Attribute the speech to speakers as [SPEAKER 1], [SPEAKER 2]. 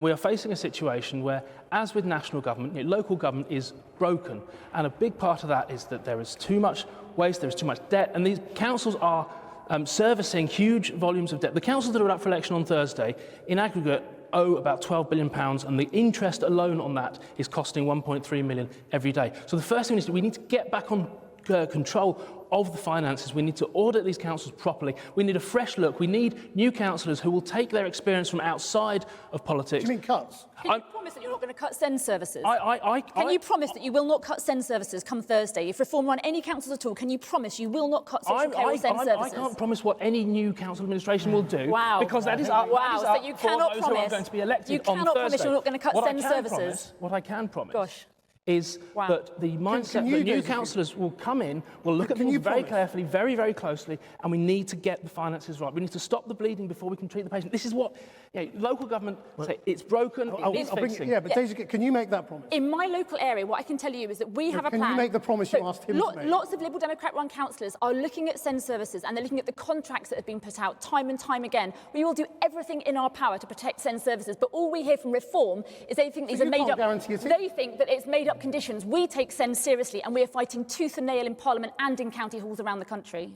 [SPEAKER 1] We are facing a situation where, as with national government, local government is broken, and a big part of that is that there is too much waste, there is too much debt, and these councils are servicing huge volumes of debt. The councils that are up for election on Thursday, in aggregate, owe about £12 billion, and the interest alone on that is costing £1.3 million every day. So the first thing is we need to get back on control of the finances. We need to audit these councils properly. We need a fresh look. We need new councillors who will take their experience from outside of politics.
[SPEAKER 2] Do you mean cuts?
[SPEAKER 3] Can you promise that you're not going to cut SEND services?
[SPEAKER 1] Can
[SPEAKER 3] you promise that you will not cut SEND services come Thursday? If Reform run any councils at all, can you promise you will not cut social care or SEND services?
[SPEAKER 1] I can't promise what any new council administration will do.
[SPEAKER 3] Wow.
[SPEAKER 1] Because that is up,
[SPEAKER 3] so you cannot
[SPEAKER 1] for those
[SPEAKER 3] promise,
[SPEAKER 1] who are going to be elected
[SPEAKER 3] you cannot
[SPEAKER 1] on
[SPEAKER 3] promise
[SPEAKER 1] Thursday.
[SPEAKER 3] you're not going to cut SEND services.
[SPEAKER 1] What I can promise
[SPEAKER 3] Gosh.
[SPEAKER 1] is that the mindset that new councillors will come in, will look at things very carefully, very, very closely, and we need to get the finances right. We need to stop the bleeding before we can treat the patient. This is what local government say, it's broken, it needs fixing.
[SPEAKER 2] Daisy, can you make that promise?
[SPEAKER 3] In my local area, what I can tell you is that we have a plan.
[SPEAKER 2] Can you make the promise you asked him to make?
[SPEAKER 3] Lots of Liberal Democrat-run councillors are looking at SEND services, and they're looking at the contracts that have been put out time and time again. We will do everything in our power to protect SEND services, but all we hear from Reform is they think these are made up. They think that it's made up conditions. We take SEND seriously, and we are fighting tooth and nail in Parliament and in county halls around the country.